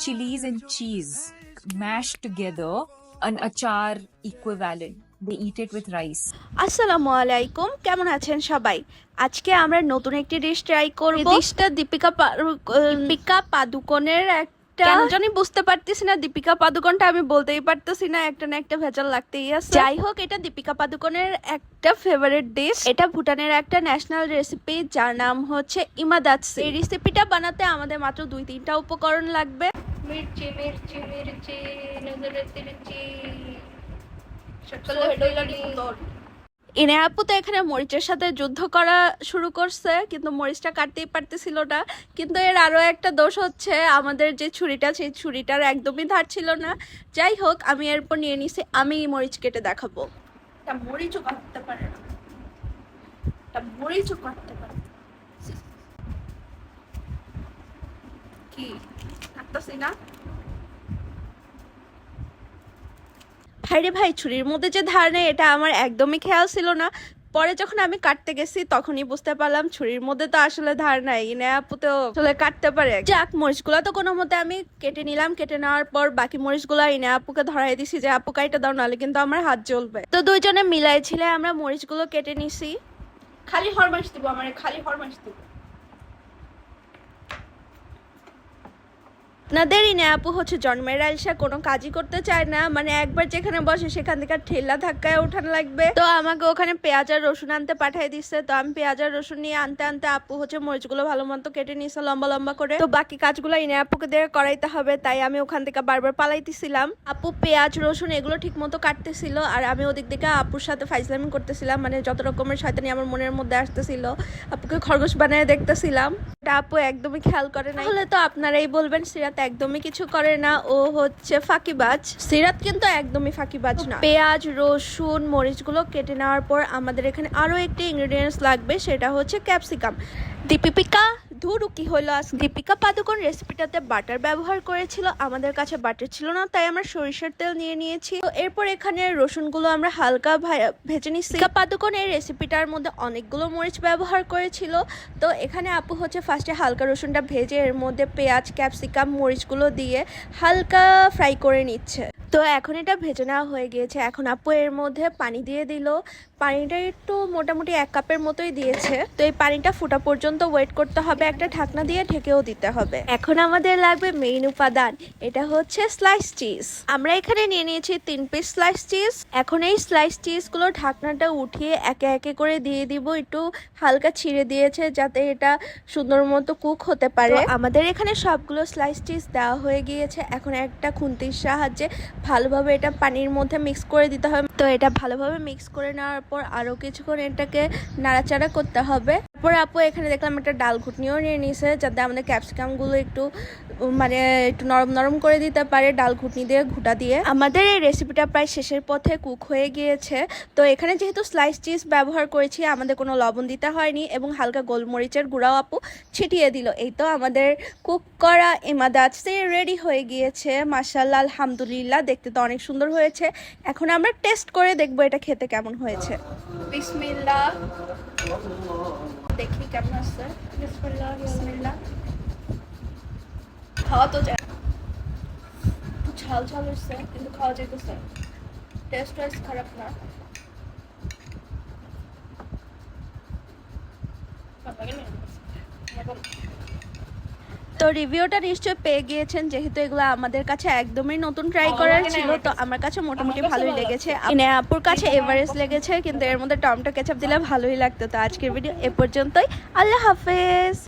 chilies and cheese mashed together, an achar equivalent. They eat it with rice. আসসালামু আলাইকুম, কেমন আছেন সবাই? আজকে আমরা নতুন একটি ডিশ ট্রাই করব। ডিশটা দীপিকা পাদুকোনের কেন জানি বুঝতে পারতেছি না, দীপিকা পাদুকোনটা আমি বলতেই পারতেছি না, একটা না একটা ভেজাল লাগতেই আছে। যাই হোক, এটা দীপিকা পাদুকোনের একটা ফেভারিট ডিশ। এটা ভুটানের একটা ন্যাশনাল রেসিপি যার নাম হচ্ছে ইমাদাতসি। এই রেসিপিটা বানাতে আমাদের মাত্র 2-3টা উপকরণ লাগবে। মির্চি মির্চি মির্চি মির্চি ইনে আপু তো এখানে মরিচের সাথে যুদ্ধ করা শুরু করছে, কিন্তু মরিচটা কাটতেই পারতেছিল না। কিন্তু এর আরো একটা দোষ হচ্ছে, আমাদের যে ছুরিটা, সেই ছুরিটার একদমই ধার ছিল না। যাই হোক, আমি এরপর নিয়ে নিছি, আমি মরিচ কেটে দেখাবো। এটা মরিচও কাটতে পারে না, এটা মরিচও কাটতে পারে কি কাটতেছি না। ভাইরে ভাই, ছুরির মধ্যে যে ধার নেই এটা আমার একদমই খেয়াল ছিল না। পরে যখন আমি কাটতে গেছি তখনই বুঝতে পারলাম ছুরির মধ্যে তো আসলে ধার নাই, ইনে আপু তো আসলে কাটতে পারে। যাক, মরিচগুলো তো কোনো মতে আমি কেটে নিলাম। কেটে নেওয়ার পর বাকি মরিচগুলো ইনে আপুকে ধরাই দিছি যে আপু কাইটা দাও, নাহলে কিন্তু আমার হাত জ্বলবে। তো দুইজনে মিলাই ছিলে আমরা মরিচগুলো কেটে নিছি। খালি হরমাস দিব, আমার খালি হরমাস দিব। আপনাদের ইনে আপু হচ্ছে জন্মের আলসা, কোনো কাজই করতে চায় না, মানে একবার যেখানে বসে সেখান থেকে ঠেলা ধাক্কায় ওঠানো লাগবে। তো আমাকে ওখানে পেঁয়াজ আর রসুন আনতে পাঠিয়ে দিচ্ছে। তো আমি পেঁয়াজ আর রসুন নিয়ে আনতে আনতে আপু হচ্ছে মরিচগুলো ভালো মতো কেটে নিয়েছে লম্বা লম্বা করে। তো বাকি কাজগুলো ইনে আপুকে দিয়ে করাইতে হবে, তাই আমি ওখান থেকে বারবার পালাইতেছিলাম। আপু পেঁয়াজ রসুন এগুলো ঠিক মতো কাটতেছিল, আর আমি ওদিক থেকে আপুর সাথে ফাইজলামি করতেছিলাম, মানে যত রকমের শয়তানি আমার মনের মধ্যে আসতেছিল। আপুকে খরগোশ বানিয়ে দেখতেছিলাম। এটা আপু একদমই খেয়াল করে না। তাহলে তো আপনারাই বলবেন সিরাত একদমই কিছু করে না, ও হচ্ছে ফাঁকিবাজ। সিরাত কিন্তু একদমই ফাঁকিবাজ না। পেঁয়াজ রসুন মরিচগুলো কেটে নেওয়ার পর আমাদের এখানে আরো একটি ইনগ্রেডিয়েন্টস লাগবে, সেটা হচ্ছে ক্যাপসিকাম। দীপিকা পাদুকোন রেসিপিটাতে বাটার ব্যবহার করেছিল, আমাদের কাছে বাটার ছিল না, তাই আমরা সরিষার তেল নিয়ে নিয়েছি। তো এরপর এখানে রসুনগুলো আমরা হালকা ভেজে নিচ্ছি। দীপিকা পাদুকোন এই রেসিপিটার মধ্যে অনেকগুলো মরিচ ব্যবহার করেছিল। তো এখানে আপু হচ্ছে ফার্স্টে হালকা রসুনটা ভেজে এর মধ্যে পেঁয়াজ ক্যাপসিকাম মরিচগুলো দিয়ে হালকা ফ্রাই করে নিচ্ছে। তো এখন এটা ভেজে নেওয়া হয়ে গিয়েছে। এখন আপু এর মধ্যে পানি দিয়ে দিল। পানিটা একটু মোটামুটি 1 কাপের মতোই দিয়েছে। তো এই পানিটা ফোটা পর্যন্ত ওয়েট করতে হবে, একটা ঢাকনা দিয়ে ঢেকেও দিতে হবে। এখন আমাদের লাগবে মেইন উপাদান, এটা হচ্ছে স্লাইস চিজ। আমরা এখানে নিয়ে নিয়েছি 3 পিস স্লাইস চিজ। এখন এই স্লাইস চিজগুলো ঢাকনাটা উঠিয়ে একে একে করে দিয়ে দিব। একটু হালকা ছিঁড়ে দিয়েছে যাতে এটা সুন্দর মতো কুক হতে পারে। আমাদের এখানে সবগুলো স্লাইস চিজ দেওয়া হয়ে গিয়েছে। এখন একটা খুন্তির সাহায্যে ভালোভাবে এটা পানির মধ্যে মিক্স করে দিতে হবে। তো এটা ভালোভাবে মিক্স করে নেওয়ার পর আরো কিছুক্ষণ এটাকে নাড়াচাড়া করতে হবে। তারপর আপু এখানে দেখলাম একটা ডাল ঘুটনিও নিয়ে নিয়েছে, যাতে আমাদের ক্যাপসিকাম গুলো একটু নরম নরম করে দিতে পারে ডাল ঘুটনি দিয়ে ঘুটা দিয়ে। আমাদের এই রেসিপিটা প্রায় শেষের পথে কুক হয়ে গিয়েছে। তো এখানে যেহেতু স্লাইস চিজ ব্যবহার করেছি, আমাদের কোনো লবণ দিতে হয়নি এবং হালকা গোলমরিচের গুঁড়াও আপু ছিটিয়ে দিল। এই তো আমাদের কুক করা ইমাদাতসি রেডি হয়ে গিয়েছে। মাশাআল্লাহ, আলহামদুলিল্লাহ, দেখতে তো অনেক সুন্দর হয়েছে। এখন আমরা টেস্ট করে দেখবো এটা খেতে কেমন হয়েছে। বিসমিল্লাহ, দেখি কেমন আছে। বিসমিল্লাহ বিসমিল্লাহ। খাওয়া তো যায়, একটু ঝাল ঝাল হচ্ছে কিন্তু খাওয়া যেতেছে। টেস্ট ওয়াইজ খারাপ না। তো রিভিউটা নিশ্চয়ই পেয়ে গিয়েছেন, যেহেতু এগুলো আমাদের কাছে একদমই নতুন ট্রাই করার ছিল। তো আমার কাছে মোটামুটি ভালোই লেগেছে। ইনে আপুর কাছে এভারেস্ট লেগেছে, কিন্তু এর মধ্যে টমেটো কেচাপ দিলে ভালোই লাগতো। তো আজকের ভিডিও এ পর্যন্তই। আল্লাহ হাফেজ।